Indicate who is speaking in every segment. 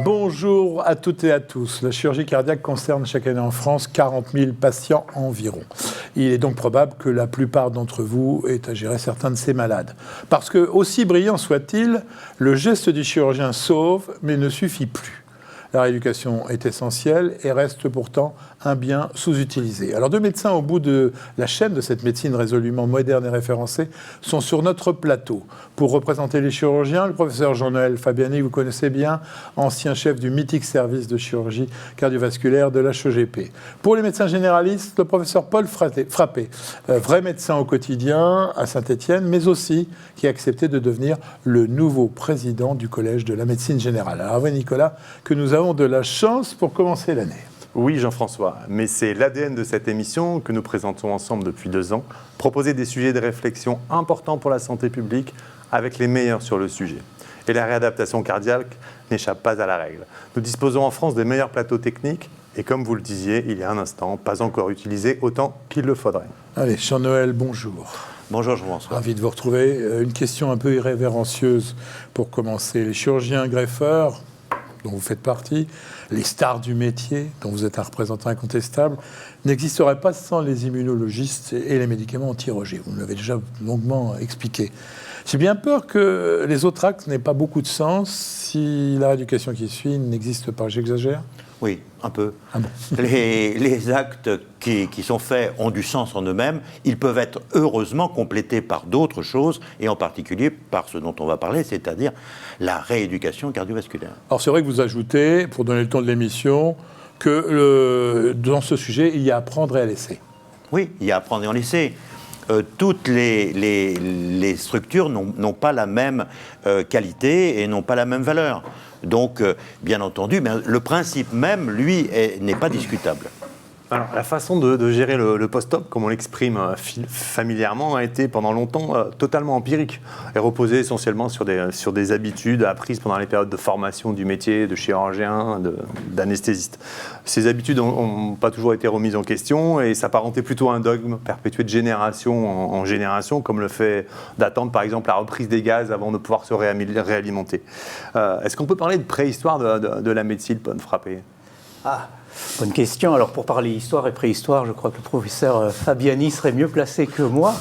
Speaker 1: Bonjour à toutes et à tous. La chirurgie cardiaque concerne chaque année en France 40 000 patients environ. Il est donc probable que la plupart d'entre vous aient à gérer certains de ces malades. Parce que, aussi brillant soit-il, le geste du chirurgien sauve, mais ne suffit plus. La rééducation est essentielle et reste pourtant un bien sous-utilisé. Alors, deux médecins au bout de la chaîne de cette médecine résolument moderne et référencée sont sur notre plateau. Pour représenter les chirurgiens, le professeur Jean-Noël Fabiani, vous connaissez bien, ancien chef du mythique service de chirurgie cardiovasculaire de l'HEGP. Pour les médecins généralistes, le professeur Paul Frappé, vrai médecin au quotidien à Saint-Étienne, mais aussi qui a accepté de devenir le nouveau président du Collège de la médecine générale. Alors, oui, Nicolas, que nous avons de la chance pour commencer l'année.
Speaker 2: Oui, Jean-François, mais c'est l'ADN de cette émission que nous présentons ensemble depuis 2 ans, proposer des sujets de réflexion importants pour la santé publique avec les meilleurs sur le sujet. Et la réadaptation cardiaque n'échappe pas à la règle. Nous disposons en France des meilleurs plateaux techniques et comme vous le disiez il y a un instant, pas encore utilisés autant qu'il le faudrait.
Speaker 1: Allez, Jean-Noël, bonjour.
Speaker 3: Bonjour Jean-François.
Speaker 1: Ravi de vous retrouver. Une question un peu irrévérencieuse pour commencer. Les chirurgiens greffeurs, dont vous faites partie, les stars du métier, dont vous êtes un représentant incontestable, n'existeraient pas sans les immunologistes et les médicaments anti-rejet. Vous me l'avez déjà longuement expliqué. J'ai bien peur que les autres actes n'aient pas beaucoup de sens si la rééducation qui suit n'existe pas. J'exagère ?
Speaker 3: Oui, un peu.
Speaker 1: Ah bon.
Speaker 3: Les actes qui sont faits ont du sens en eux-mêmes. Ils peuvent être heureusement complétés par d'autres choses, et en particulier par ce dont on va parler, c'est-à-dire la rééducation cardiovasculaire.
Speaker 1: Alors c'est vrai que vous ajoutez, pour donner le ton de l'émission, que dans ce sujet, il y a à prendre et à laisser.
Speaker 3: Oui, il y a à prendre et à laisser. Toutes les structures n'ont pas la même qualité et n'ont pas la même valeur. Donc, bien entendu, mais le principe même, lui, n'est pas discutable.
Speaker 2: Alors, la façon de gérer le post-op, comme on l'exprime familièrement, a été pendant longtemps totalement empirique et reposée essentiellement sur des habitudes apprises pendant les périodes de formation du métier, de chirurgien, d'anesthésiste. Ces habitudes n'ont pas toujours été remises en question et s'apparentaient plutôt à un dogme perpétué de génération en génération, comme le fait d'attendre par exemple la reprise des gaz avant de pouvoir se réalimenter. Est-ce qu'on peut parler de préhistoire de la médecine, Paul Frappé ?
Speaker 4: Bonne question. Alors, pour parler histoire et préhistoire, je crois que le professeur Fabiani serait mieux placé que moi.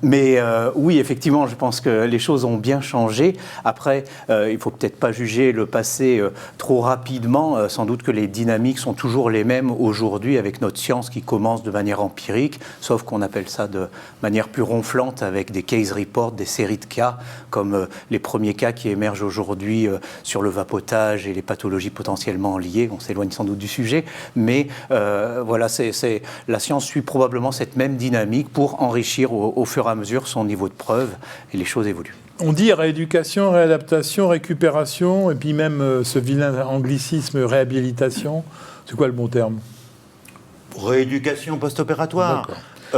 Speaker 4: Mais oui, effectivement, je pense que les choses ont bien changé. Après, il ne faut peut-être pas juger le passé trop rapidement. Sans doute que les dynamiques sont toujours les mêmes aujourd'hui avec notre science qui commence de manière empirique, sauf qu'on appelle ça de manière plus ronflante avec des case reports, des séries de cas, comme les premiers cas qui émergent aujourd'hui sur le vapotage et les pathologies potentiellement liées. On s'éloigne sans doute du sujet, mais voilà, la science suit probablement cette même dynamique pour enrichir au fur et à mesure son niveau de preuve, et les choses évoluent.
Speaker 1: On dit rééducation, réadaptation, récupération, et puis même ce vilain anglicisme réhabilitation. C'est quoi le bon terme ?
Speaker 3: Rééducation post-opératoire.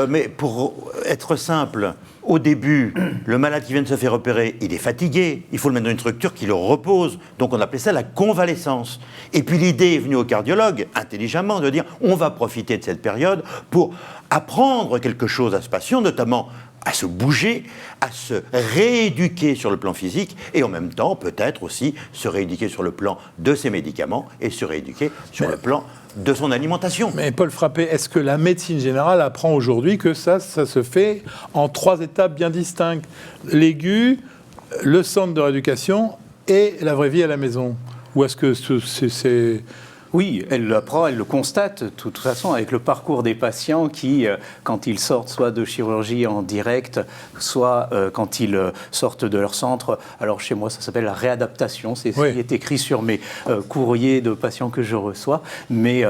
Speaker 3: Mais pour être simple, au début, le malade qui vient de se faire opérer, il est fatigué, il faut le mettre dans une structure qui le repose. Donc on appelait ça la convalescence. Et puis l'idée est venue au cardiologue, intelligemment, de dire on va profiter de cette période pour apprendre quelque chose à ce patient, notamment à se bouger, à se rééduquer sur le plan physique et en même temps peut-être aussi se rééduquer sur le plan de ses médicaments et se rééduquer sur le plan de son alimentation.
Speaker 1: Mais Paul Frappé, est-ce que la médecine générale apprend aujourd'hui que ça se fait en 3 étapes bien distinctes ? L'aigu, le centre de rééducation et la vraie vie à la maison ? Ou est-ce que c'est...
Speaker 4: Oui, elle l'apprend, elle le constate de toute façon avec le parcours des patients qui, quand ils sortent soit de chirurgie en direct, soit quand ils sortent de leur centre, alors chez moi ça s'appelle la réadaptation, c'est ce qui est écrit sur mes courriers de patients que je reçois, mais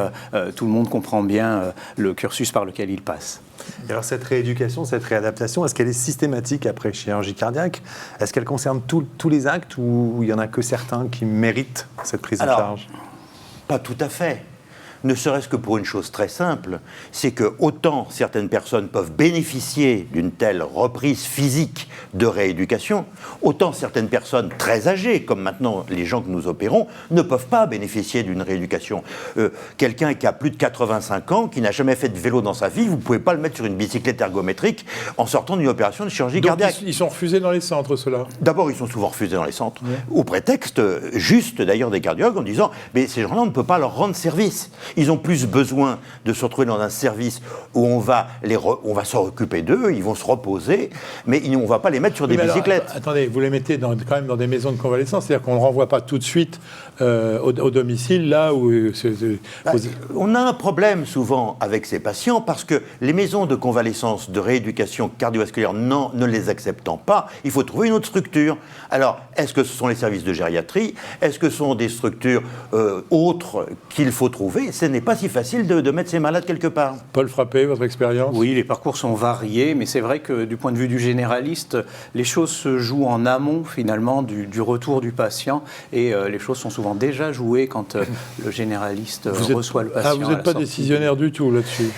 Speaker 4: tout le monde comprend bien le cursus par lequel ils passent.
Speaker 2: Et alors cette rééducation, cette réadaptation, est-ce qu'elle est systématique après chirurgie cardiaque ? Est-ce qu'elle concerne tous les actes ou il n'y en a que certains qui méritent cette prise en charge ?
Speaker 3: Pas tout à fait. ne serait-ce que pour une chose très simple, c'est que autant certaines personnes peuvent bénéficier d'une telle reprise physique de rééducation, autant certaines personnes très âgées, comme maintenant les gens que nous opérons, ne peuvent pas bénéficier d'une rééducation. Quelqu'un qui a plus de 85 ans, qui n'a jamais fait de vélo dans sa vie, vous ne pouvez pas le mettre sur une bicyclette ergométrique en sortant d'une opération de chirurgie cardiaque.
Speaker 1: Ils sont refusés dans les centres, ceux-là?
Speaker 3: D'abord, ils sont souvent refusés dans les centres, au prétexte juste d'ailleurs des cardiologues en disant mais ces gens-là, on ne peut pas leur rendre service. Ils ont plus besoin de se retrouver dans un service où on va s'en occuper d'eux, ils vont se reposer, mais on ne va pas les mettre sur des bicyclettes.
Speaker 1: Alors, attendez, vous les mettez quand même dans des maisons de convalescence, c'est-à-dire qu'on ne renvoie pas tout de suite au domicile, là où...
Speaker 3: On a un problème souvent avec ces patients parce que les maisons de convalescence, de rééducation cardiovasculaire, ne les acceptant pas, il faut trouver une autre structure. Alors, est-ce que ce sont les services de gériatrie? Est-ce que ce sont des structures autres qu'il faut trouver? Ce n'est pas si facile de mettre ces malades quelque part.
Speaker 1: Paul Frappé, votre expérience?
Speaker 4: Oui, les parcours sont variés, mais c'est vrai que du point de vue du généraliste, les choses se jouent en amont finalement du retour du patient et les choses sont souvent déjà jouées quand le généraliste reçoit le patient.
Speaker 1: Vous n'êtes pas décisionnaire du tout là-dessus?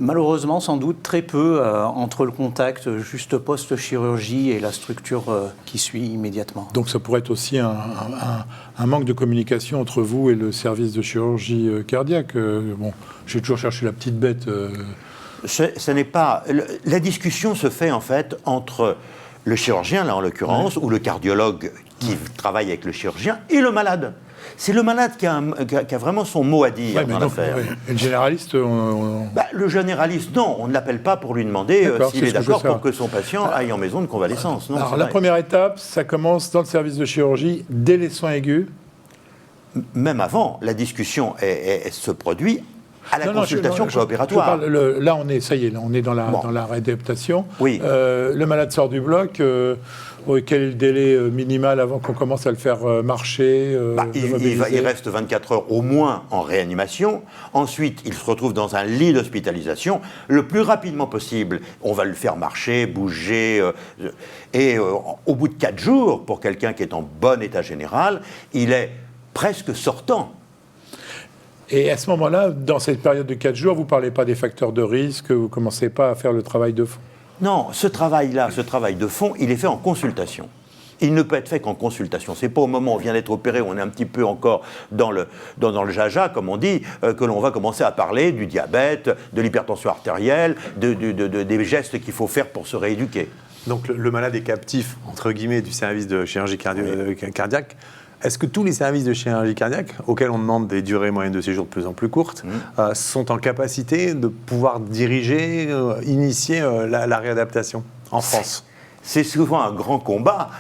Speaker 4: Malheureusement, sans doute très peu entre le contact juste post-chirurgie et la structure qui suit immédiatement.
Speaker 1: Donc ça pourrait être aussi un manque de communication entre vous et le service de chirurgie cardiaque. Bon, j'ai toujours cherché la petite bête.
Speaker 3: Ce n'est pas... La discussion se fait en fait entre le chirurgien, là en l'occurrence, ou le cardiologue qui travaille avec le chirurgien, et le malade. C'est le malade qui a vraiment son mot à dire dans l'affaire.
Speaker 1: Et le généraliste
Speaker 3: le généraliste, non, on ne l'appelle pas pour lui demander s'il est d'accord pour que son patient aille en maison de convalescence. Non,
Speaker 1: alors la première étape, ça commence dans le service de chirurgie, dès les soins aigus.
Speaker 3: Même avant, la discussion se produit à la consultation préopératoire.
Speaker 1: Là, ça y est, on est dans la réadaptation.
Speaker 3: Oui.
Speaker 1: Le malade sort du bloc. Quel est le délai minimal avant qu'on commence à le faire marcher
Speaker 3: il reste 24 heures au moins en réanimation. Ensuite, il se retrouve dans un lit d'hospitalisation. Le plus rapidement possible, on va le faire marcher, bouger. Au bout de 4 jours, pour quelqu'un qui est en bon état général, il est presque sortant.
Speaker 1: Et à ce moment-là, dans cette période de 4 jours, vous ne parlez pas des facteurs de risque, vous ne commencez pas à faire le travail de fond?
Speaker 3: Non, ce travail-là, ce travail de fond, il est fait en consultation. Il ne peut être fait qu'en consultation. C'est pas au moment où on vient d'être opéré, on est un petit peu encore dans le jaja, comme on dit, que l'on va commencer à parler du diabète, de l'hypertension artérielle, des gestes qu'il faut faire pour se rééduquer.
Speaker 2: Donc le malade est captif, entre guillemets, du service de chirurgie cardiaque. Est-ce que tous les services de chirurgie cardiaque, auxquels on demande des durées moyennes de séjour de plus en plus courtes, sont en capacité de pouvoir diriger, initier la réadaptation en France?
Speaker 3: C'est souvent un grand combat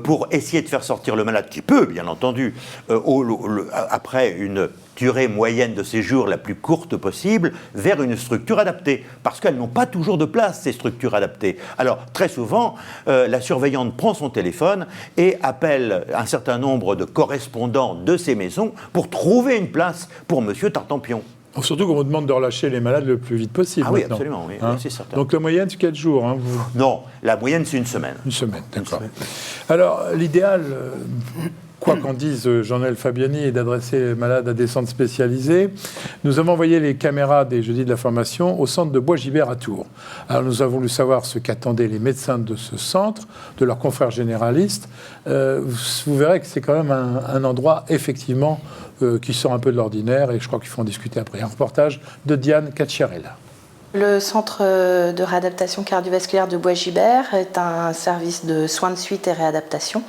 Speaker 3: pour essayer de faire sortir le malade, qui peut, bien entendu, après une durée moyenne de séjour la plus courte possible, vers une structure adaptée. Parce qu'elles n'ont pas toujours de place, ces structures adaptées. Alors, très souvent, la surveillante prend son téléphone et appelle un certain nombre de correspondants de ces maisons pour trouver une place pour Monsieur Tartampion.
Speaker 1: Surtout qu'on vous demande de relâcher les malades le plus vite possible.
Speaker 3: Ah oui,
Speaker 1: maintenant.
Speaker 3: absolument, oui, c'est certain.
Speaker 1: Donc la moyenne, c'est 4 jours.
Speaker 3: Non, la moyenne, c'est une semaine.
Speaker 1: Une semaine, d'accord. Alors, l'idéal, quoi qu'en dise Jean-Noël Fabiani, est d'adresser les malades à des centres spécialisés. Nous avons envoyé les caméras des Jeudis de la Formation au centre de Bois-Gibert à Tours. Alors, nous avons voulu savoir ce qu'attendaient les médecins de ce centre, de leurs confrères généralistes. Vous verrez que c'est quand même un endroit, effectivement, qui sort un peu de l'ordinaire, et je crois qu'il faut en discuter après. Un reportage de Diane Cacciarella.
Speaker 5: Le centre de réadaptation cardiovasculaire de Bois-Gibert est un service de soins de suite et réadaptation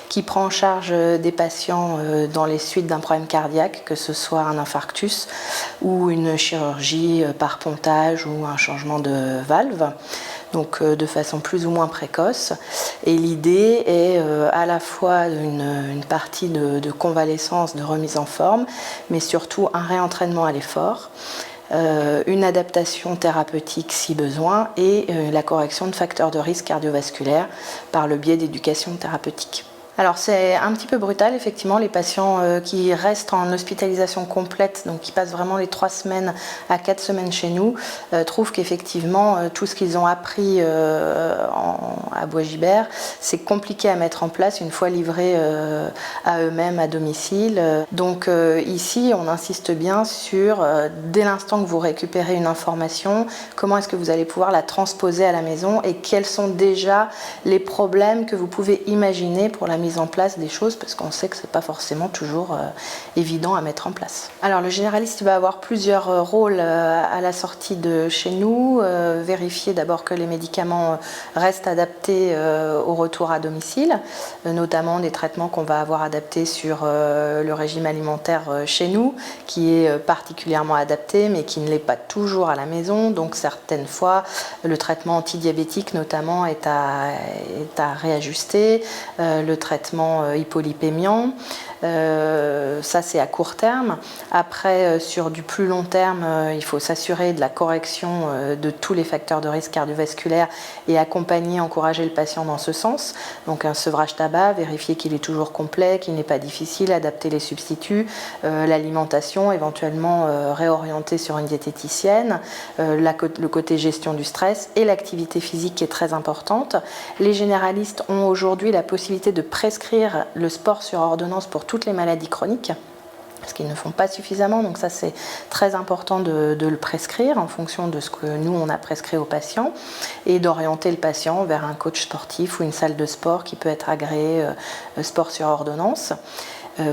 Speaker 5: qui prend en charge des patients dans les suites d'un problème cardiaque, que ce soit un infarctus ou une chirurgie par pontage ou un changement de valve. Donc de façon plus ou moins précoce. Et l'idée est à la fois une partie de convalescence, de remise en forme, mais surtout un réentraînement à l'effort, une adaptation thérapeutique si besoin, et la correction de facteurs de risque cardiovasculaire par le biais d'éducation thérapeutique. Alors c'est un petit peu brutal, effectivement, les patients qui restent en hospitalisation complète, donc qui passent vraiment les 3 semaines à 4 semaines chez nous, trouvent qu'effectivement tout ce qu'ils ont appris à Bois-Gibert, c'est compliqué à mettre en place une fois livrés à eux-mêmes à domicile. Donc ici, on insiste bien sur, dès l'instant que vous récupérez une information, comment est-ce que vous allez pouvoir la transposer à la maison et quels sont déjà les problèmes que vous pouvez imaginer pour la mise en place des choses, parce qu'on sait que c'est pas forcément toujours évident à mettre en place. Alors le généraliste va avoir plusieurs rôles à la sortie de chez nous, vérifier d'abord que les médicaments restent adaptés au retour à domicile, notamment des traitements qu'on va avoir adaptés sur le régime alimentaire chez nous, qui est particulièrement adapté mais qui ne l'est pas toujours à la maison, donc certaines fois le traitement antidiabétique notamment est à réajuster, le traitement hypolipémiant, ça c'est à court terme. Après, sur du plus long terme, il faut s'assurer de la correction de tous les facteurs de risque cardiovasculaire et accompagner, encourager le patient dans ce sens. Donc un sevrage tabac, vérifier qu'il est toujours complet, qu'il n'est pas difficile, adapter les substituts, l'alimentation, éventuellement réorienter sur une diététicienne, le côté gestion du stress et l'activité physique qui est très importante. Les généralistes ont aujourd'hui la possibilité de prescrire le sport sur ordonnance pour toutes les maladies chroniques, parce qu'ils ne font pas suffisamment, donc ça c'est très important de le prescrire en fonction de ce que nous on a prescrit aux patients et d'orienter le patient vers un coach sportif ou une salle de sport qui peut être agréée sport sur ordonnance.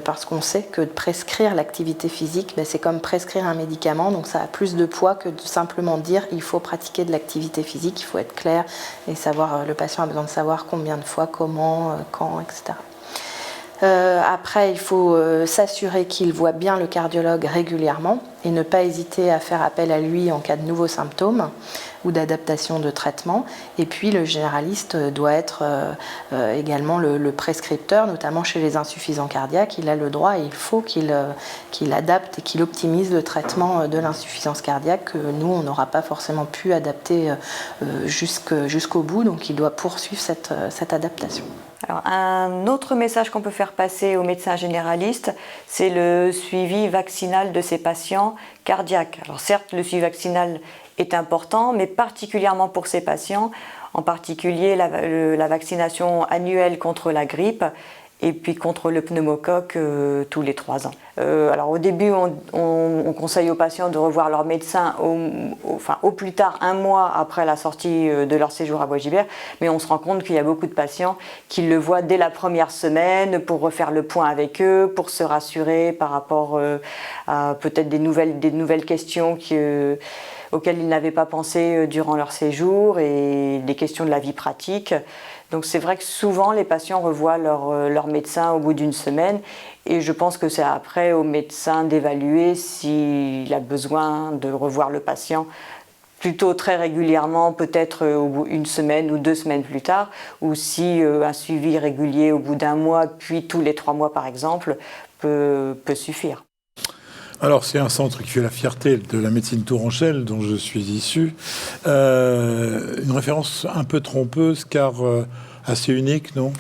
Speaker 5: Parce qu'on sait que de prescrire l'activité physique, c'est comme prescrire un médicament, donc ça a plus de poids que de simplement dire il faut pratiquer de l'activité physique, il faut être clair et savoir, le patient a besoin de savoir combien de fois, comment, quand, etc. Après, il faut s'assurer qu'il voit bien le cardiologue régulièrement et ne pas hésiter à faire appel à lui en cas de nouveaux symptômes ou d'adaptation de traitement. Et puis le généraliste doit être également le prescripteur, notamment chez les insuffisants cardiaques. Il a le droit et il faut qu'il adapte et qu'il optimise le traitement de l'insuffisance cardiaque que nous, on n'aura pas forcément pu adapter jusqu'au bout. Donc il doit poursuivre cette adaptation.
Speaker 6: Alors, un autre message qu'on peut faire passer aux médecins généralistes, c'est le suivi vaccinal de ces patients cardiaques. Alors certes, le suivi vaccinal est important, mais particulièrement pour ces patients, en particulier la vaccination annuelle contre la grippe et puis contre le pneumocoque tous les 3 ans. Alors au début, on conseille aux patients de revoir leur médecin au plus tard 1 mois après la sortie de leur séjour à Bois-Gibert, mais on se rend compte qu'il y a beaucoup de patients qui le voient dès la première semaine pour refaire le point avec eux, pour se rassurer par rapport à peut-être des nouvelles questions auxquelles ils n'avaient pas pensé durant leur séjour et des questions de la vie pratique. Donc c'est vrai que souvent les patients revoient leur médecin au bout d'1 semaine et je pense que c'est après au médecin d'évaluer s'il a besoin de revoir le patient plutôt très régulièrement, peut-être au bout d'1 semaine ou 2 semaines plus tard, ou si un suivi régulier au bout d'1 mois, puis tous les 3 mois par exemple, peut suffire.
Speaker 1: Alors, c'est un centre qui fait la fierté de la médecine tourangeelle, dont je suis issu. Une référence un peu trompeuse, car assez unique, non ?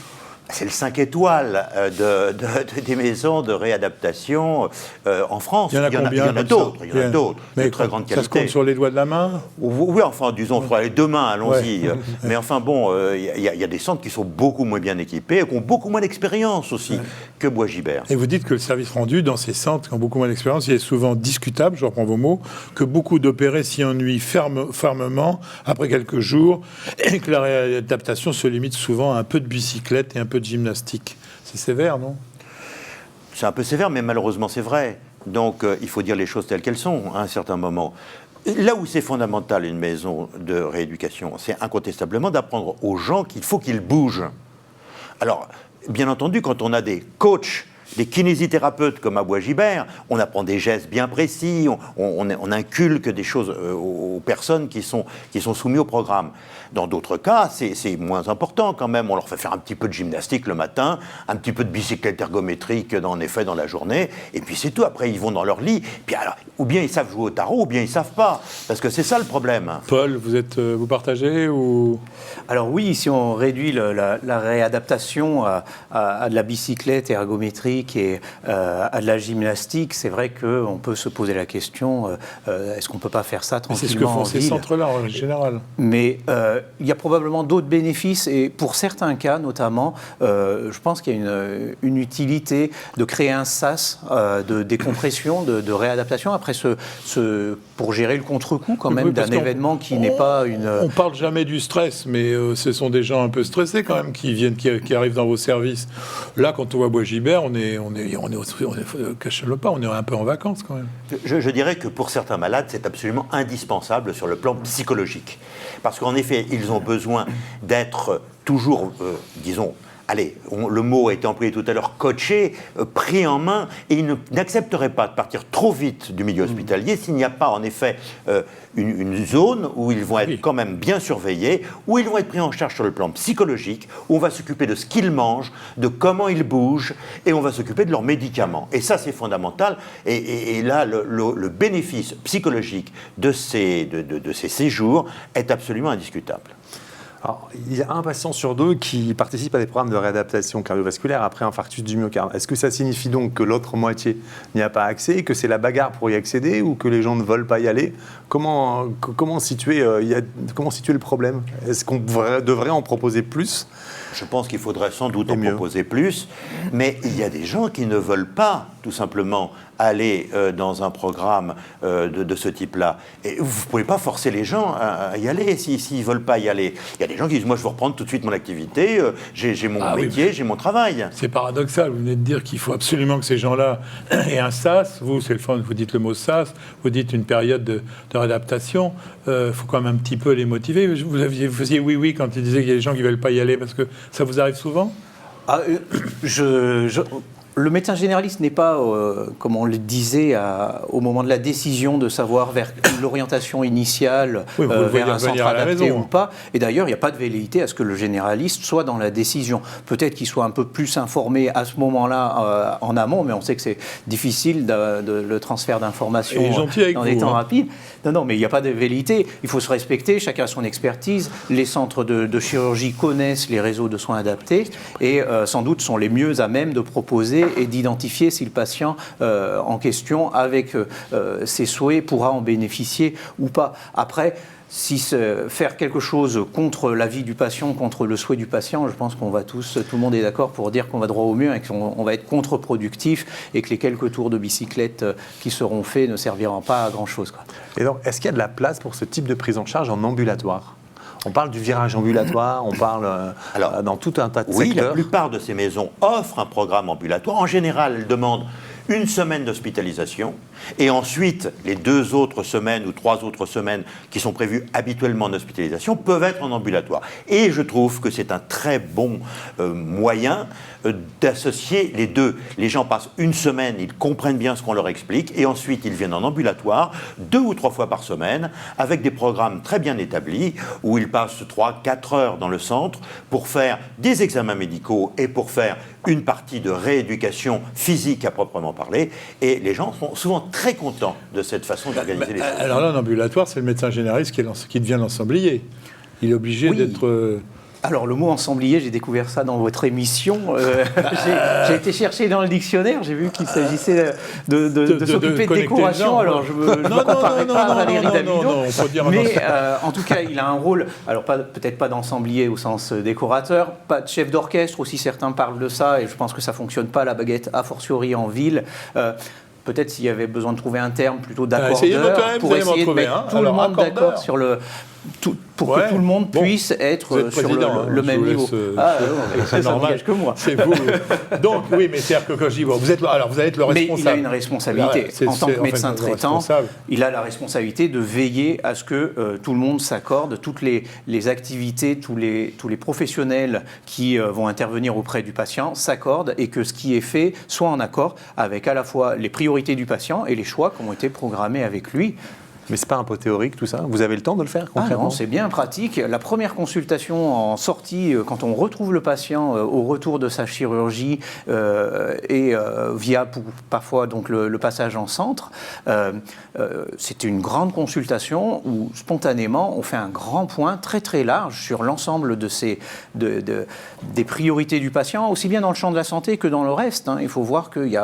Speaker 3: C'est le 5 étoiles des maisons de réadaptation en France.
Speaker 1: Il y en a combien ?
Speaker 3: Il y en a d'autres, de très grande qualité.
Speaker 1: Ça se compte sur les doigts de la main ?
Speaker 3: Oui, enfin, disons, les 2 mains, allons-y. Ouais. Mais enfin, bon, il y a des centres qui sont beaucoup moins bien équipés et qui ont beaucoup moins d'expérience aussi que Bois-Gibert.
Speaker 1: Et vous dites que le service rendu dans ces centres qui ont beaucoup moins d'expérience, il est souvent discutable, je reprends vos mots, que beaucoup d'opérés s'y ennuient fermement après quelques jours et que la réadaptation se limite souvent à un peu de bicyclette et un peu de gymnastique. C'est sévère, non ?
Speaker 3: C'est un peu sévère, mais malheureusement c'est vrai. Donc il faut dire les choses telles qu'elles sont à un certain moment. Là où c'est fondamental une maison de rééducation, c'est incontestablement d'apprendre aux gens qu'il faut qu'ils bougent. Alors, bien entendu, quand on a des coachs des kinésithérapeutes comme à Bois-Gibert, on apprend des gestes bien précis, on inculque des choses aux personnes qui sont soumises au programme. Dans d'autres cas, c'est moins important quand même. On leur fait faire un petit peu de gymnastique le matin, un petit peu de bicyclette ergométrique en effet dans la journée, et puis c'est tout. Après, ils vont dans leur lit. Puis alors, ou bien ils savent jouer au tarot, ou bien ils savent pas, parce que c'est ça le problème.
Speaker 1: Paul, vous partagez ou...
Speaker 4: Alors oui, si on réduit la réadaptation à de la bicyclette ergométrique et à de la gymnastique, c'est vrai qu'on peut se poser la question, est-ce qu'on ne peut pas faire ça tranquillement?
Speaker 1: C'est ce que font ces centres-là en général. Mais
Speaker 4: il y a probablement d'autres bénéfices, et pour certains cas notamment, je pense qu'il y a une utilité de créer un sas de décompression, de réadaptation, après pour gérer le contre-coup quand même d'un événement qui n'est pas une...
Speaker 1: On ne parle jamais du stress, mais ce sont des gens un peu stressés quand même qui arrivent dans vos services. Là, quand on voit Bois-Gibert, on est cachez-le pas, on est un peu en vacances quand même.
Speaker 3: Je dirais que pour certains malades, c'est absolument indispensable sur le plan psychologique. Parce qu'en effet, ils ont besoin d'être toujours, disons, allez, le mot a été employé tout à l'heure, coaché, pris en main, et ils n'accepteraient pas de partir trop vite du milieu hospitalier s'il n'y a pas en effet une zone où ils vont être quand même bien surveillés, où ils vont être pris en charge sur le plan psychologique, où on va s'occuper de ce qu'ils mangent, de comment ils bougent, et on va s'occuper de leurs médicaments. Et ça, c'est fondamental. Et là, le bénéfice psychologique de ces séjours est absolument indiscutable.
Speaker 2: Alors, il y a un patient sur deux qui participe à des programmes de réadaptation cardiovasculaire après infarctus du myocarde. Est-ce que ça signifie donc que l'autre moitié n'y a pas accès, que c'est la bagarre pour y accéder ou que les gens ne veulent pas y aller? Comment situer le problème? Est-ce qu'on devrait en proposer plus?
Speaker 3: Je pense qu'il faudrait sans doute en proposer plus, mais il y a des gens qui ne veulent pas, tout simplement, aller dans un programme de ce type-là. Et vous ne pouvez pas forcer les gens à y aller s'ils ne veulent pas y aller. Il y a des gens qui disent, moi je veux reprendre tout de suite mon activité, j'ai mon métier, j'ai mon travail.
Speaker 1: C'est paradoxal, vous venez de dire qu'il faut absolument que ces gens-là aient un SAS, vous dites le mot SAS, vous dites une période de réadaptation, il faut quand même un petit peu les motiver. Vous faisiez oui quand il disait qu'il y a des gens qui ne veulent pas y aller, parce que ça vous arrive souvent?
Speaker 4: Le médecin généraliste n'est pas, comme on le disait, au moment de la décision de savoir vers l'orientation initiale, vers un centre adapté ou pas. Et d'ailleurs, il n'y a pas de velléité à ce que le généraliste soit dans la décision. Peut-être qu'il soit un peu plus informé à ce moment-là en amont, mais on sait que c'est difficile le transfert d'informations dans des temps rapides. Non, mais il n'y a pas de velléité. Il faut se respecter, chacun a son expertise. Les centres de chirurgie connaissent les réseaux de soins adaptés et sans doute sont les mieux à même de proposer et d'identifier si le patient en question, avec ses souhaits, pourra en bénéficier ou pas. Après, faire quelque chose contre l'avis du patient, contre le souhait du patient, je pense qu'on va tout le monde est d'accord pour dire qu'on va droit au mur et qu'on va être contre-productif et que les quelques tours de bicyclette qui seront faits ne serviront pas à grand-chose, quoi.
Speaker 2: Et donc, est-ce qu'il y a de la place pour ce type de prise en charge en ambulatoire? On parle du virage ambulatoire, on parle dans tout un tas de secteurs.
Speaker 3: Oui, la plupart de ces maisons offrent un programme ambulatoire. En général, elles demandent une semaine d'hospitalisation et ensuite les 2 autres semaines ou 3 autres semaines qui sont prévues habituellement en hospitalisation peuvent être en ambulatoire. Et je trouve que c'est un très bon moyen d'associer les deux. Les gens passent une semaine, ils comprennent bien ce qu'on leur explique et ensuite ils viennent en ambulatoire 2 ou 3 fois par semaine avec des programmes très bien établis où ils passent 3-4 heures dans le centre pour faire des examens médicaux et pour faire une partie de rééducation physique à proprement parler, et les gens sont souvent très contents de cette façon d'organiser les choses.
Speaker 1: Alors là, en ambulatoire, c'est le médecin généraliste qui devient l'ensemblier. Il est obligé d'être...
Speaker 4: Alors, le mot ensemblier, j'ai découvert ça dans votre émission. J'ai été chercher dans le dictionnaire, j'ai vu qu'il s'agissait de s'occuper de décoration. Alors, je ne me comparerai pas à Valérie Damido. Mais en tout cas, il a un rôle, alors peut-être pas d'ensemblier au sens décorateur, pas de chef d'orchestre, aussi certains parlent de ça, et je pense que ça ne fonctionne pas, la baguette, a fortiori en ville. Peut-être s'il y avait besoin de trouver un terme plutôt d'accordeur, pour essayer de mettre tout le monde d'accord sur le... pour que tout le monde puisse être sur le même niveau.
Speaker 1: C'est normal
Speaker 4: que moi.
Speaker 1: C'est vous. Donc, oui, mais c'est-à-dire que quand je dis, vous allez être le responsable.
Speaker 4: Mais il a une responsabilité. En tant que médecin traitant, il a la responsabilité de veiller à ce que tout le monde s'accorde, toutes les activités, tous les professionnels qui vont intervenir auprès du patient s'accordent et que ce qui est fait soit en accord avec à la fois les priorités du patient et les choix qui ont été programmés avec lui.
Speaker 2: Mais c'est pas un peu théorique tout ça? Vous avez le temps de le faire concrètement?
Speaker 4: Non, c'est bien pratique. La première consultation en sortie, quand on retrouve le patient au retour de sa chirurgie et via parfois donc le passage en centre, c'est une grande consultation où spontanément on fait un grand point très très large sur l'ensemble des priorités du patient, aussi bien dans le champ de la santé que dans le reste. Il faut voir qu'il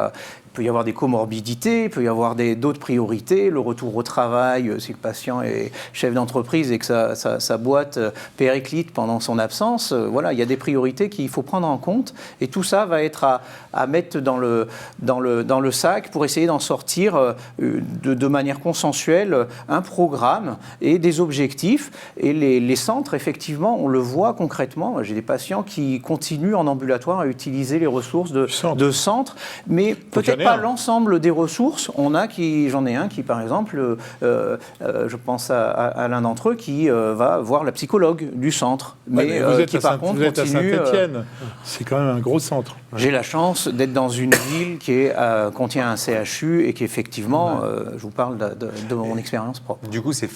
Speaker 4: peut y avoir des comorbidités, il peut y avoir d'autres priorités, le retour au travail, si le patient est chef d'entreprise et que sa boîte périclite pendant son absence, voilà, il y a des priorités qu'il faut prendre en compte et tout ça va être à mettre dans le sac pour essayer d'en sortir de manière consensuelle un programme et des objectifs. Et les centres, effectivement, on le voit concrètement, j'ai des patients qui continuent en ambulatoire à utiliser les ressources de centre, mais peut-être pas l'ensemble des ressources. J'en ai un qui, par exemple, je pense à l'un d'entre eux qui va voir la psychologue du centre, mais qui par contre
Speaker 1: vous êtes
Speaker 4: continue.
Speaker 1: À Saint-Étienne, c'est quand même un gros centre.
Speaker 4: J'ai la chance d'être dans une ville qui contient un CHU et qui effectivement, je vous parle de mon expérience propre.
Speaker 2: Du coup, c'est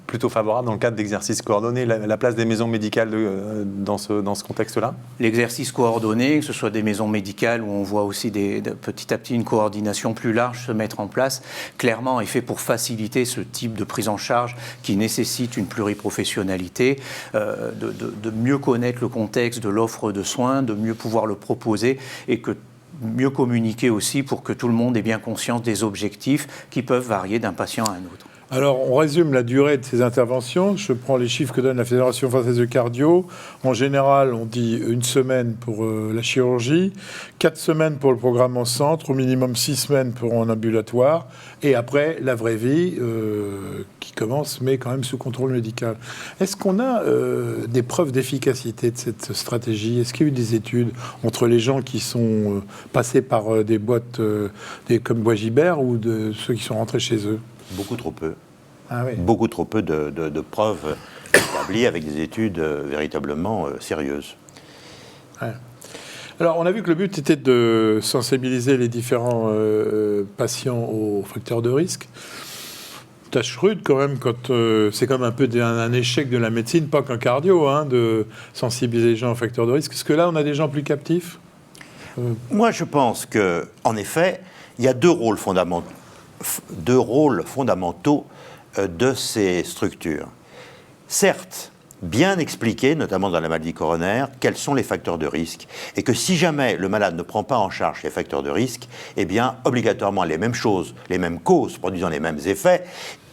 Speaker 2: plutôt favorable dans le cadre d'exercices coordonnés, la place des maisons médicales dans ce contexte-là?
Speaker 4: L'exercice coordonné, que ce soit des maisons médicales où on voit aussi petit à petit une coordination plus large se mettre en place, clairement est fait pour faciliter ce type de prise en charge qui nécessite une pluriprofessionnalité, de mieux connaître le contexte de l'offre de soins, de mieux pouvoir le proposer et mieux communiquer aussi pour que tout le monde ait bien conscience des objectifs qui peuvent varier d'un patient à un autre.
Speaker 1: Alors, on résume la durée de ces interventions. Je prends les chiffres que donne la Fédération française de cardio. En général, on dit 1 semaine pour la chirurgie, 4 semaines pour le programme en centre, au minimum 6 semaines en ambulatoire, et après, la vraie vie qui commence, mais quand même sous contrôle médical. Est-ce qu'on a des preuves d'efficacité de cette stratégie? Est-ce qu'il y a eu des études entre les gens qui sont passés par des boîtes comme Bois-Guilbert ou de ceux qui sont rentrés chez eux?
Speaker 3: Beaucoup trop peu.
Speaker 1: Ah oui.
Speaker 3: Beaucoup trop peu de preuves établies avec des études véritablement sérieuses.
Speaker 1: Ouais. Alors, on a vu que le but était de sensibiliser les différents patients aux facteurs de risque. Tâche rude quand même, quand c'est comme un peu un échec de la médecine, pas qu'un cardio, de sensibiliser les gens aux facteurs de risque. Est-ce que là, on a des gens plus captifs?
Speaker 3: Moi, je pense qu'en effet, il y a deux rôles fondamentaux de ces structures. Certes, bien expliquer, notamment dans la maladie coronaire, quels sont les facteurs de risque, et que si jamais le malade ne prend pas en charge les facteurs de risque, eh bien, obligatoirement, les mêmes choses, les mêmes causes produisant les mêmes effets,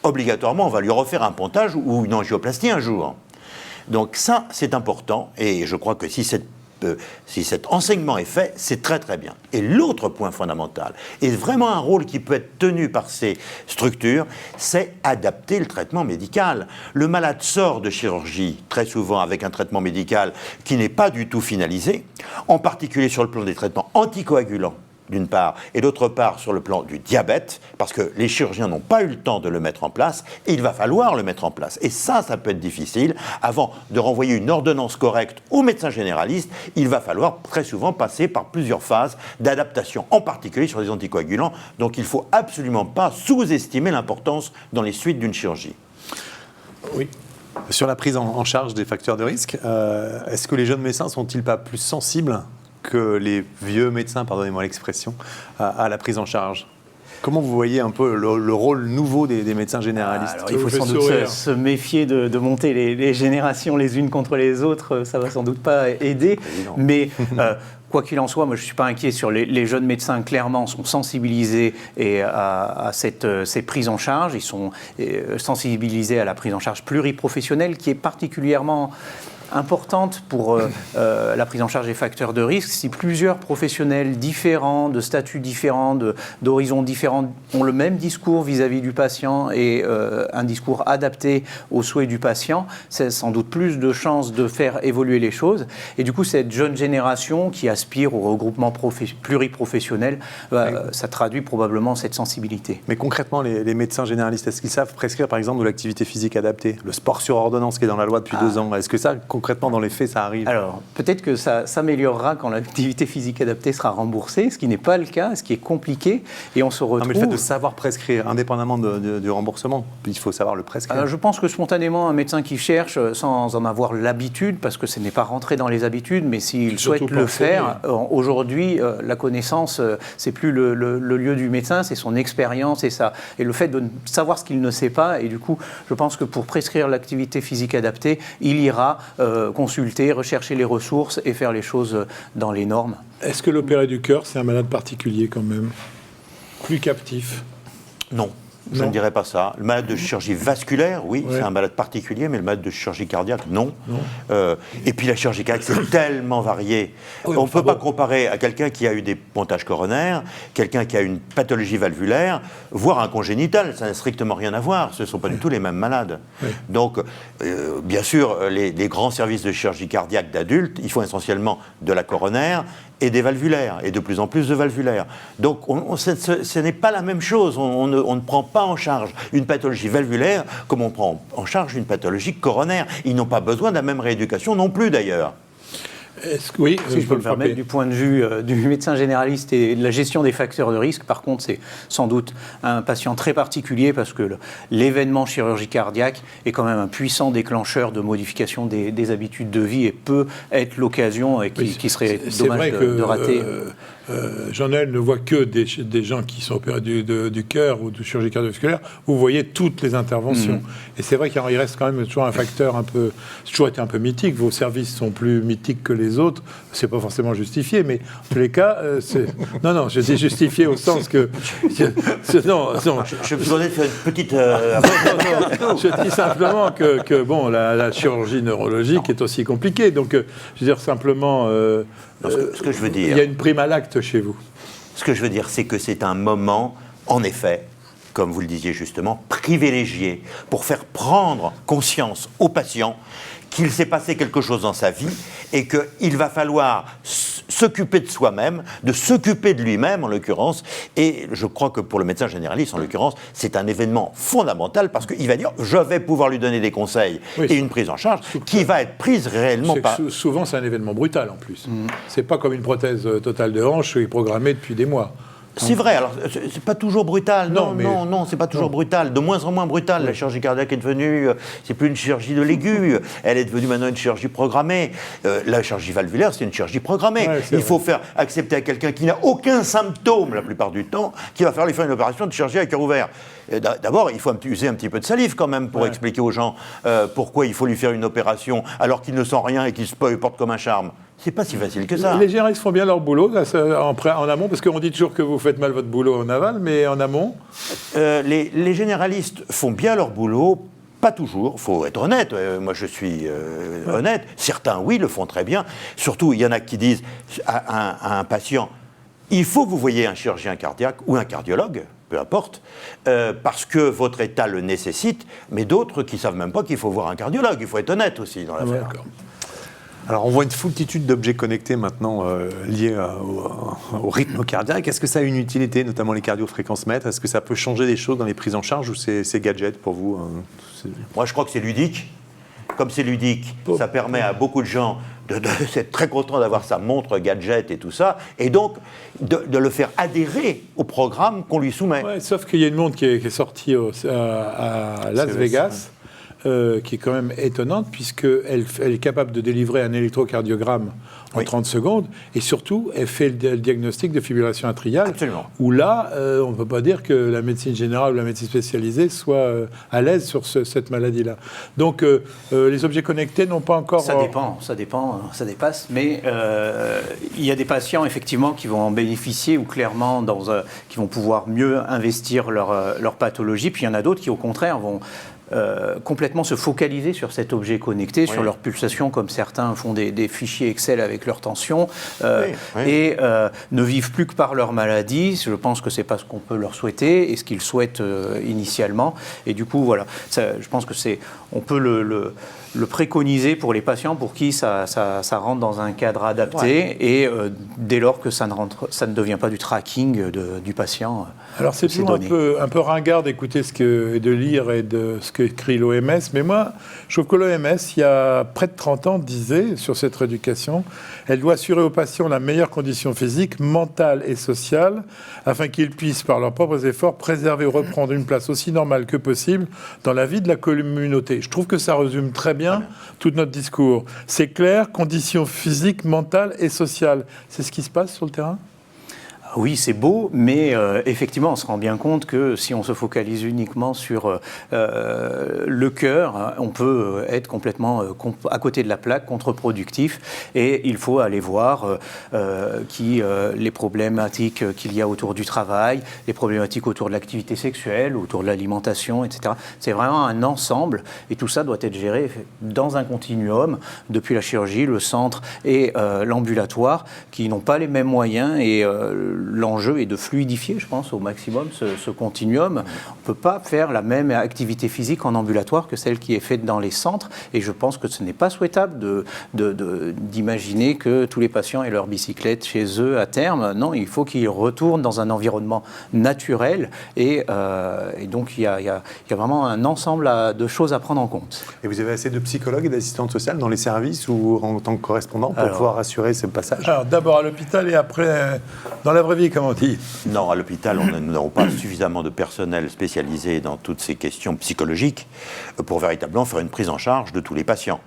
Speaker 3: obligatoirement, on va lui refaire un pontage ou une angioplastie un jour. Donc ça, c'est important, et je crois que si cet enseignement est fait, c'est très très bien. Et l'autre point fondamental, et vraiment un rôle qui peut être tenu par ces structures, c'est adapter le traitement médical. Le malade sort de chirurgie, très souvent avec un traitement médical qui n'est pas du tout finalisé, en particulier sur le plan des traitements anticoagulants, d'une part, et d'autre part sur le plan du diabète, parce que les chirurgiens n'ont pas eu le temps de le mettre en place, et il va falloir le mettre en place. Et ça peut être difficile. Avant de renvoyer une ordonnance correcte au médecin généraliste, il va falloir très souvent passer par plusieurs phases d'adaptation, en particulier sur les anticoagulants. Donc il ne faut absolument pas sous-estimer l'importance dans les suites d'une chirurgie.
Speaker 1: Oui.
Speaker 2: Sur la prise en charge des facteurs de risque, est-ce que les jeunes médecins ne sont-ils pas plus sensibles que les vieux médecins, pardonnez-moi l'expression, à la prise en charge? Comment vous voyez un peu le rôle nouveau des médecins généralistes?
Speaker 4: Alors, il faut sans doute se méfier de monter les générations les unes contre les autres, ça ne va sans doute pas aider, mais quoi qu'il en soit, moi je ne suis pas inquiet sur les jeunes médecins, clairement sont sensibilisés à ces prises en charge, ils sont sensibilisés à la prise en charge pluriprofessionnelle qui est particulièrement importante pour la prise en charge des facteurs de risque. Si plusieurs professionnels différents, de statuts différents, d'horizons différents, ont le même discours vis-à-vis du patient et un discours adapté aux souhaits du patient, c'est sans doute plus de chances de faire évoluer les choses. Et du coup, cette jeune génération qui aspire au regroupement pluriprofessionnel, ça traduit probablement cette sensibilité.
Speaker 2: Mais concrètement, les médecins généralistes, est-ce qu'ils savent prescrire par exemple de l'activité physique adaptée, le sport sur ordonnance qui est dans la loi depuis 2 ans? Est-ce que ça, concrètement, dans les faits, ça arrive?
Speaker 4: Alors, peut-être que ça s'améliorera quand l'activité physique adaptée sera remboursée, ce qui n'est pas le cas, ce qui est compliqué, et on se retrouve...
Speaker 2: Non, mais le fait de savoir prescrire, indépendamment du remboursement, il faut savoir le prescrire.
Speaker 4: Je pense que spontanément, un médecin qui cherche, sans en avoir l'habitude, parce que ce n'est pas rentré dans les habitudes, mais s'il souhaite le faire, aujourd'hui, la connaissance, c'est plus le lieu du médecin, c'est son expérience et le fait de savoir ce qu'il ne sait pas. Et du coup, je pense que pour prescrire l'activité physique adaptée, il ira consulter, rechercher les ressources et faire les choses dans les normes.
Speaker 1: Est-ce que l'opéré du cœur, c'est un malade particulier quand même? Plus captif?
Speaker 3: Non. Je ne dirais pas ça. Le malade de chirurgie vasculaire, oui, c'est un malade particulier, mais le malade de chirurgie cardiaque, non. Et puis la chirurgie cardiaque, c'est tellement varié. On ne peut pas comparer à quelqu'un qui a eu des pontages coronaires, quelqu'un qui a une pathologie valvulaire, voire un congénital. Ça n'a strictement rien à voir. Ce ne sont pas du tout les mêmes malades. Donc, bien sûr, les grands services de chirurgie cardiaque d'adultes, ils font essentiellement de la coronaire et des valvulaires, et de plus en plus de valvulaires. Donc, ce n'est pas la même chose. On ne prend pas en charge une pathologie valvulaire comme on prend en charge une pathologie coronaire. Ils n'ont pas besoin de la même rééducation non plus, d'ailleurs.
Speaker 1: Oui,
Speaker 4: si je peux me permettre, du point de vue du médecin généraliste et de la gestion des facteurs de risque, par contre, c'est sans doute un patient très particulier parce que l'événement chirurgie cardiaque est quand même un puissant déclencheur de modification des habitudes de vie et peut être l'occasion et qui serait dommage de rater.
Speaker 1: Jean-Noël ne voit que des gens qui sont opérés du cœur ou de chirurgie cardiovasculaire. Vous voyez toutes les interventions. Et c'est vrai qu'il reste quand même toujours un facteur un peu... C'est toujours été un peu mythique. Vos services sont plus mythiques que les autres. C'est pas forcément justifié, mais en tous les cas, c'est... Non, je dis justifié au sens que... Non.
Speaker 3: Je me demandais de faire une petite...
Speaker 1: Je dis simplement que bon, la chirurgie neurologique est aussi compliquée. Donc, je veux dire simplement...
Speaker 3: ce que je veux dire...
Speaker 1: Il y a une prime à l'acte chez vous.
Speaker 3: Ce que je veux dire, c'est que c'est un moment, en effet, comme vous le disiez justement, privilégié pour faire prendre conscience au patient qu'il s'est passé quelque chose dans sa vie et qu'il va falloir s'occuper de soi-même, de s'occuper de lui-même en l'occurrence. Et je crois que pour le médecin généraliste en l'occurrence, c'est un événement fondamental parce qu'il va dire je vais pouvoir lui donner des conseils et une prise en charge qui va être prise réellement par...
Speaker 1: Souvent c'est un événement brutal en plus. C'est pas comme une prothèse totale de hanche qui est programmée depuis des mois.
Speaker 3: C'est vrai, alors c'est pas toujours brutal, non, c'est pas toujours brutal, de moins en moins brutal. La chirurgie cardiaque est devenue, c'est plus une chirurgie de l'aigu, elle est devenue maintenant une chirurgie programmée. La chirurgie valvulaire, c'est une chirurgie programmée. Il faut faire accepter à quelqu'un qui n'a aucun symptôme la plupart du temps, qui va lui faire une opération de chirurgie à cœur ouvert. D'abord, il faut user un petit peu de salive quand même pour expliquer aux gens pourquoi il faut lui faire une opération alors qu'il ne sent rien et qu'il se porte comme un charme. C'est pas si facile que ça.
Speaker 1: Les généralistes font bien leur boulot là, en amont, parce qu'on dit toujours que vous faites mal votre boulot en aval, mais en amont
Speaker 3: les généralistes font bien leur boulot, pas toujours, il faut être honnête. Moi, je suis honnête. Certains, oui, le font très bien. Surtout, il y en a qui disent à un patient, il faut que vous voyez un chirurgien cardiaque ou un cardiologue, peu importe, parce que votre état le nécessite, mais d'autres qui ne savent même pas qu'il faut voir un cardiologue. Il faut être honnête aussi dans l'affaire.
Speaker 2: Alors, on voit une foultitude d'objets connectés maintenant liés au rythme cardiaque. Est-ce que ça a une utilité, notamment les cardiofréquencemètres? Est-ce que ça peut changer des choses dans les prises en charge ou c'est gadget pour vous?
Speaker 3: Moi, je crois que c'est ludique. Comme c'est ludique, ça permet à beaucoup de gens d'être très contents d'avoir sa montre gadget et tout ça, et donc de le faire adhérer au programme qu'on lui soumet.
Speaker 1: Ouais, sauf qu'il y a une montre qui est sortie à Las Vegas. Qui est quand même étonnante, puisqu'elle est capable de délivrer un électrocardiogramme en 30 secondes, et surtout, elle fait le diagnostic de fibrillation atriale.
Speaker 3: Absolument.
Speaker 1: Où là, on ne peut pas dire que la médecine générale ou la médecine spécialisée soit à l'aise sur cette maladie-là. Donc, les objets connectés n'ont pas encore...
Speaker 4: Ça dépend, ça dépasse, mais il y a des patients, effectivement, qui vont en bénéficier, ou clairement, qui vont pouvoir mieux investir leur pathologie, puis il y en a d'autres qui, au contraire, vont complètement se focaliser sur cet objet connecté, sur leur pulsation, comme certains font des fichiers Excel avec leur tension, et ne vivent plus que par leur maladie. Je pense que c'est pas ce qu'on peut leur souhaiter et ce qu'ils souhaitent initialement. Et du coup, voilà, je pense que on peut le préconiser pour les patients pour qui ça rentre dans un cadre adapté et dès lors que ça ne devient pas du tracking du patient.
Speaker 1: Alors c'est toujours un peu ringard d'écouter de lire et de ce qu'écrit l'OMS, mais moi je trouve que l'OMS il y a près de 30 ans disait sur cette rééducation, elle doit assurer aux patients la meilleure condition physique, mentale et sociale afin qu'ils puissent par leurs propres efforts préserver ou reprendre une place aussi normale que possible dans la vie de la communauté. Je trouve que ça résume très bien tout notre discours. C'est clair, conditions physiques, mentales et sociales. C'est ce qui se passe sur le terrain ?
Speaker 4: Oui, c'est beau, mais effectivement, on se rend bien compte que si on se focalise uniquement sur le cœur, on peut être complètement à côté de la plaque, contre-productif, et il faut aller voir les problématiques qu'il y a autour du travail, les problématiques autour de l'activité sexuelle, autour de l'alimentation, etc. C'est vraiment un ensemble, et tout ça doit être géré dans un continuum, depuis la chirurgie, le centre et l'ambulatoire, qui n'ont pas les mêmes moyens, et l'enjeu est de fluidifier, je pense, au maximum ce continuum. On ne peut pas faire la même activité physique en ambulatoire que celle qui est faite dans les centres, et je pense que ce n'est pas souhaitable d'imaginer que tous les patients aient leur bicyclette chez eux à terme. Non, il faut qu'ils retournent dans un environnement naturel, et donc il y a vraiment un ensemble de choses à prendre en compte.
Speaker 2: Et vous avez assez de psychologues et d'assistantes sociales dans les services ou en tant que correspondant pour pouvoir assurer ce passage ?
Speaker 1: Alors d'abord à l'hôpital et après dans la vraie vie, comme on dit.
Speaker 3: Non, à l'hôpital, nous n'avons pas suffisamment de personnel spécialisé dans toutes ces questions psychologiques pour véritablement faire une prise en charge de tous les patients.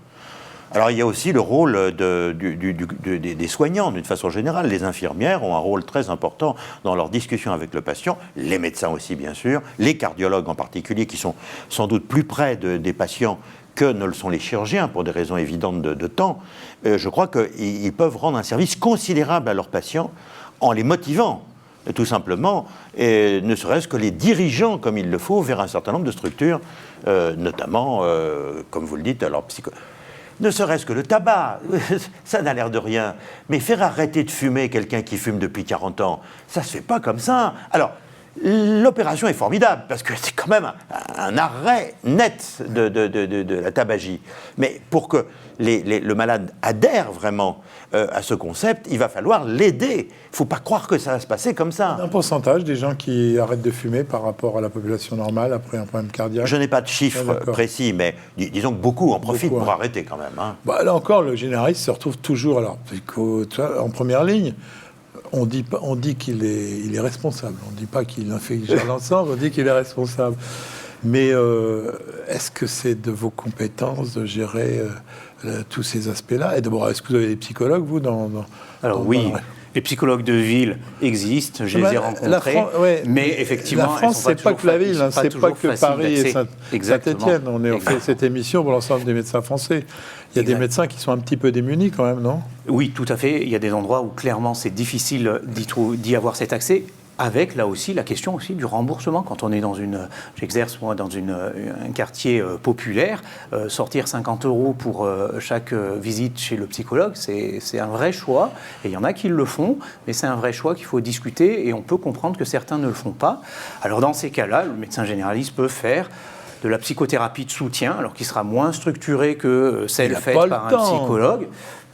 Speaker 3: Alors il y a aussi le rôle des soignants, d'une façon générale. Les infirmières ont un rôle très important dans leur discussion avec le patient, les médecins aussi bien sûr, les cardiologues en particulier, qui sont sans doute plus près des patients que ne le sont les chirurgiens, pour des raisons évidentes de temps. Je crois qu'ils peuvent rendre un service considérable à leurs patients en les motivant, tout simplement, et ne serait-ce que les dirigeant comme il le faut vers un certain nombre de structures, notamment, comme vous le dites, alors ne serait-ce que le tabac, ça n'a l'air de rien, mais faire arrêter de fumer quelqu'un qui fume depuis 40 ans, ça se fait pas comme ça. Alors, l'opération est formidable, parce que c'est quand même un arrêt net de la tabagie. Mais pour que le malade adhère vraiment à ce concept, il va falloir l'aider. Il ne faut pas croire que ça va se passer comme ça.
Speaker 1: Un pourcentage des gens qui arrêtent de fumer par rapport à la population normale après un problème cardiaque ?
Speaker 3: Je n'ai pas de chiffres précis, mais disons que beaucoup en profitent pour arrêter quand même. Hein.
Speaker 1: Bah, là encore, le généraliste se retrouve toujours en première ligne. On dit qu'il est responsable. On ne dit pas qu'il inflige l'ensemble, on dit qu'il est responsable. Mais est-ce que c'est de vos compétences de gérer tous ces aspects-là ? Et d'abord, est-ce que vous avez des psychologues, vous,
Speaker 4: Alors oui, les psychologues de ville existent, je les ai rencontrés, mais effectivement...
Speaker 1: La France, c'est pas que la ville, c'est pas que Paris et Saint-Étienne. On fait cette émission pour l'ensemble des médecins français. Il y a des médecins qui sont un petit peu démunis quand même, non ?
Speaker 4: Oui, tout à fait. Il y a des endroits où clairement c'est difficile d'y avoir cet accès. Avec, là aussi, la question aussi du remboursement. Quand on est j'exerce moi dans un quartier populaire, sortir 50 € pour chaque visite chez le psychologue, c'est un vrai choix. Et il y en a qui le font, mais c'est un vrai choix qu'il faut discuter, et on peut comprendre que certains ne le font pas. Alors dans ces cas-là, le médecin généraliste peut faire de la psychothérapie de soutien, alors qui sera moins structurée que celle faite par un psychologue.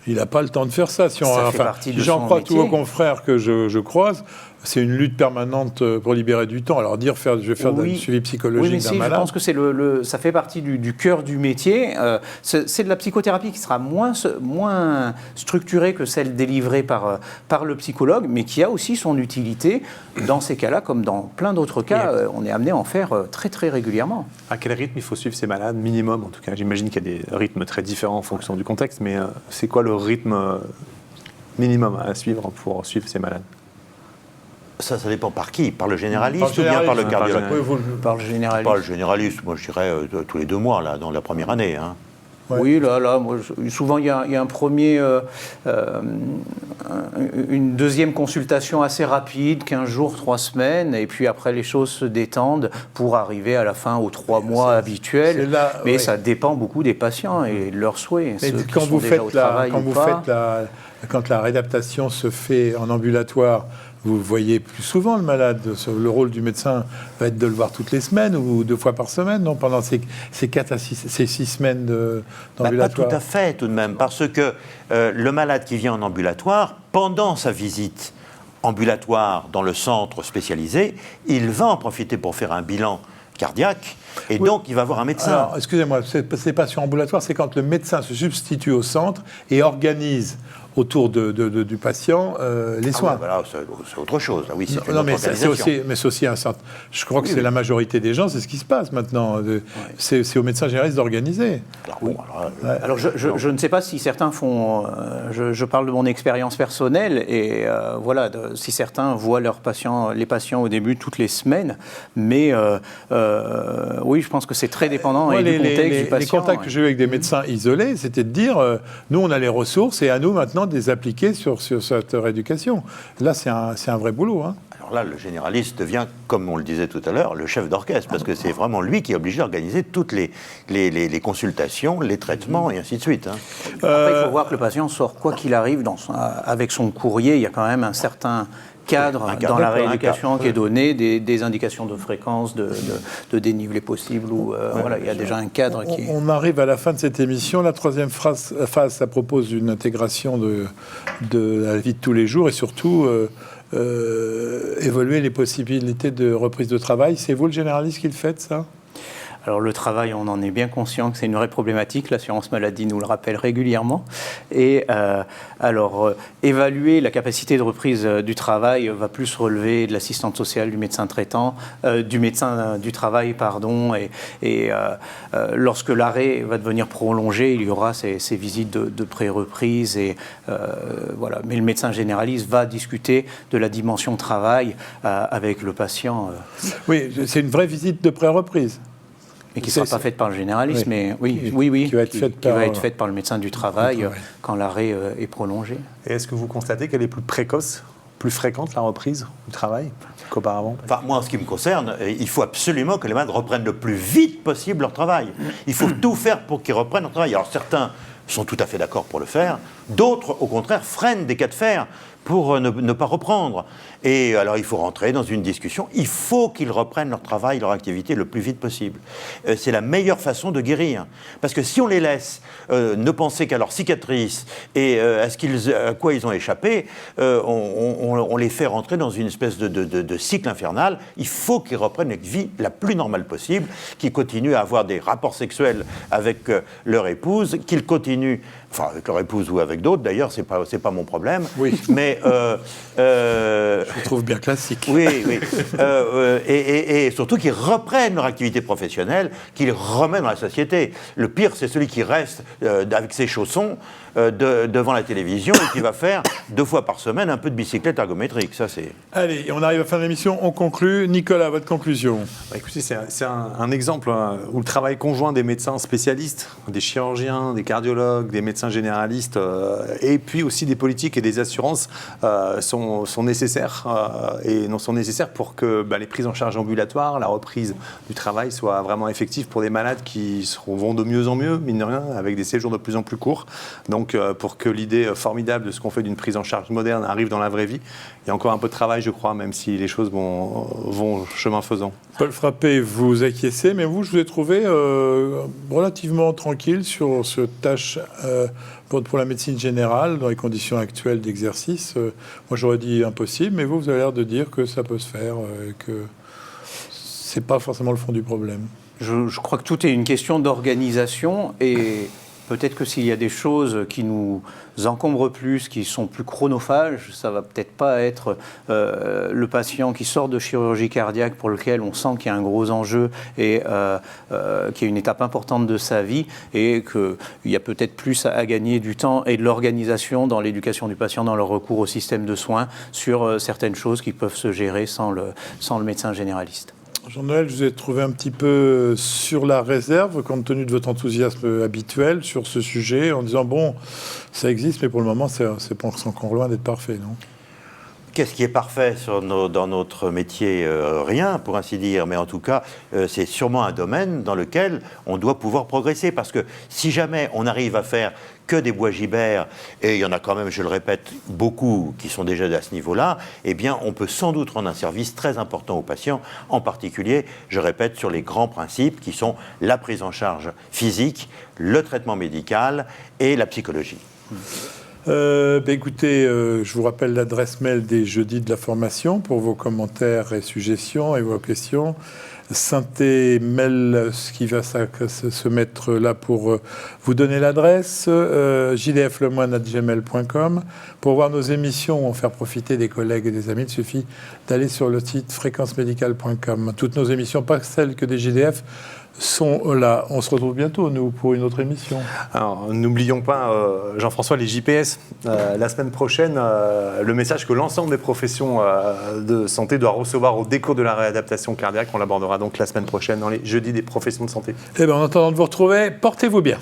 Speaker 1: Il n'a pas le temps de faire ça. J'en crois tous vos confrères que je croise. C'est une lutte permanente pour libérer du temps. Alors je vais faire du suivi psychologique d'un malade.
Speaker 4: Je pense que ça fait partie du cœur du métier. C'est de la psychothérapie qui sera moins structurée que celle délivrée par le psychologue, mais qui a aussi son utilité dans ces cas-là, comme dans plein d'autres cas. On est amené à en faire très très régulièrement.
Speaker 2: À quel rythme il faut suivre ces malades, minimum en tout cas ? J'imagine qu'il y a des rythmes très différents en fonction du contexte, mais c'est quoi le rythme minimum à suivre pour suivre ces malades ?
Speaker 3: Ça dépend par qui ? Par le généraliste ou bien par le cardiologue ?
Speaker 4: Par le généraliste.
Speaker 3: Par le généraliste, moi je dirais tous les 2 mois, là, dans la première année. Hein.
Speaker 4: Oui, là souvent il y a un premier, une deuxième consultation assez rapide, 15 jours, 3 semaines, et puis après les choses se détendent pour arriver à la fin aux 3 mois habituels. Mais ça dépend beaucoup des patients et de leurs souhaits.
Speaker 1: Quand la réadaptation se fait en ambulatoire, vous voyez plus souvent le malade. Le rôle du médecin va être de le voir toutes les semaines ou 2 fois par semaine, non, pendant ces 6 semaines d'ambulatoire.
Speaker 3: Pas tout à fait, tout de même, parce que le malade qui vient en ambulatoire, pendant sa visite ambulatoire dans le centre spécialisé, il va en profiter pour faire un bilan cardiaque, et donc il va voir un médecin.
Speaker 1: Alors, excusez-moi, ces patients ambulatoires, c'est quand le médecin se substitue au centre et organise autour du patient les soins.
Speaker 3: Voilà, c'est autre chose. Oui,
Speaker 1: c'est aussi un centre. Je crois que c'est la majorité des gens, c'est ce qui se passe maintenant. C'est au médecin généraliste d'organiser.
Speaker 4: Alors je ne sais pas si certains font... je parle de mon expérience personnelle, et si certains voient les patients au début toutes les semaines, mais oui, je pense que c'est très dépendant du contexte du patient.
Speaker 1: Les contacts que j'ai eu avec des médecins isolés, c'était de dire, nous on a les ressources, et à nous maintenant de les appliquer sur cette rééducation. Là, c'est un vrai boulot. Hein.
Speaker 3: Alors là, le généraliste devient, comme on le disait tout à l'heure, le chef d'orchestre, parce que c'est vraiment lui qui est obligé d'organiser toutes les consultations, les traitements, et ainsi de suite. Hein.
Speaker 4: Après, il faut voir que le patient sort, quoi qu'il arrive, avec son courrier, il y a quand même un certain cadre dans la rééducation qui est donné, des indications de fréquence, de dénivelé possible, il y a déjà un cadre qui...
Speaker 1: On arrive à la fin de cette émission. La troisième phase, ça propose une intégration de la vie de tous les jours et surtout évoluer les possibilités de reprise de travail. C'est vous le généraliste qui le faites, ça ?
Speaker 4: Alors le travail, on en est bien conscient que c'est une vraie problématique, l'assurance maladie nous le rappelle régulièrement. Et évaluer la capacité de reprise du travail va plus relever de l'assistante sociale, du médecin traitant, du médecin du travail, pardon. Et lorsque l'arrêt va devenir prolongé, il y aura ces visites de pré-reprise. Mais le médecin généraliste va discuter de la dimension travail avec le patient.
Speaker 1: Oui, c'est une vraie visite de pré-reprise.
Speaker 4: Mais qui ne sera pas faite par le généraliste, mais qui va être faite par le médecin du travail quand l'arrêt est prolongé.
Speaker 2: Et est-ce que vous constatez qu'elle est plus précoce, plus fréquente, la reprise du travail qu'auparavant ?
Speaker 3: Moi, en ce qui me concerne, il faut absolument que les malades reprennent le plus vite possible leur travail. Il faut tout faire pour qu'ils reprennent leur travail. Alors certains sont tout à fait d'accord pour le faire, d'autres, au contraire, freinent des cas de fer pour ne pas reprendre. Et alors, il faut rentrer dans une discussion. Il faut qu'ils reprennent leur travail, leur activité le plus vite possible. C'est la meilleure façon de guérir. Parce que si on les laisse ne penser qu'à leur cicatrice et à quoi ils ont échappé, on les fait rentrer dans une espèce de cycle infernal. Il faut qu'ils reprennent une vie la plus normale possible, qu'ils continuent à avoir des rapports sexuels avec leur épouse, qu'ils continuent, avec leur épouse ou avec d'autres, d'ailleurs, c'est pas mon problème.
Speaker 1: Oui.
Speaker 3: Mais
Speaker 1: je trouve bien classique.
Speaker 3: Oui. Et surtout qu'ils reprennent leur activité professionnelle, qu'ils les remettent dans la société. Le pire, c'est celui qui reste avec ses chaussons devant la télévision et qui va faire 2 fois par semaine un peu de bicyclette ergométrique. Ça, c'est...
Speaker 1: Allez, on arrive à la fin de l'émission, on conclut. Nicolas, votre conclusion.
Speaker 2: Écoutez, c'est un exemple où le travail conjoint des médecins spécialistes, des chirurgiens, des cardiologues, des médecins généralistes, et puis aussi des politiques et des assurances sont nécessaires sont nécessaires pour que les prises en charge ambulatoires, la reprise du travail soient vraiment effectives pour des malades qui vont de mieux en mieux, mine de rien, avec des séjours de plus en plus courts. Donc, pour que l'idée formidable de ce qu'on fait d'une prise en charge moderne arrive dans la vraie vie, il y a encore un peu de travail, je crois, même si les choses vont chemin faisant.
Speaker 1: Paul Frappé, vous acquiescez, mais je vous ai trouvé relativement tranquille sur cette tâche pour la médecine générale, dans les conditions actuelles d'exercice. Moi, j'aurais dit impossible, mais vous avez l'air de dire que ça peut se faire, et que c'est pas forcément le fond du problème.
Speaker 4: Je crois que tout est une question d'organisation, et peut-être que s'il y a des choses qui nous encombrent plus, qui sont plus chronophages, ça va peut-être pas être le patient qui sort de chirurgie cardiaque pour lequel on sent qu'il y a un gros enjeu et qui est une étape importante de sa vie, et qu'il y a peut-être plus à gagner du temps et de l'organisation dans l'éducation du patient, dans le recours au système de soins, sur certaines choses qui peuvent se gérer sans le médecin généraliste.
Speaker 1: Jean-Noël, je vous ai trouvé un petit peu sur la réserve, compte tenu de votre enthousiasme habituel sur ce sujet, en disant, bon, ça existe, mais pour le moment, c'est encore loin d'être parfait, non ?
Speaker 3: Qu'est-ce qui est parfait dans notre métier? Rien, pour ainsi dire. Mais en tout cas, c'est sûrement un domaine dans lequel on doit pouvoir progresser. Parce que si jamais on arrive à faire que des bois gibert, et il y en a quand même, je le répète, beaucoup qui sont déjà à ce niveau-là, eh bien, on peut sans doute rendre un service très important aux patients, en particulier, je répète, sur les grands principes qui sont la prise en charge physique, le traitement médical et la psychologie.
Speaker 1: Écoutez, je vous rappelle l'adresse mail des jeudis de la formation pour vos commentaires et suggestions et vos questions. Synthé Mail, ce qui va se mettre là pour vous donner l'adresse, jdflemoine@gmail.com. Pour voir nos émissions ou en faire profiter des collègues et des amis, il suffit d'aller sur le site fréquencemédicale.com. Toutes nos émissions, pas celles que des JDF, sont là. On se retrouve bientôt, nous, pour une autre émission.
Speaker 2: Alors, n'oublions pas, Jean-François, les JPS. La semaine prochaine, le message que l'ensemble des professions de santé doit recevoir au décours de la réadaptation cardiaque, on l'abordera donc la semaine prochaine dans les jeudis des professions de santé.
Speaker 1: En attendant de vous retrouver, portez-vous bien.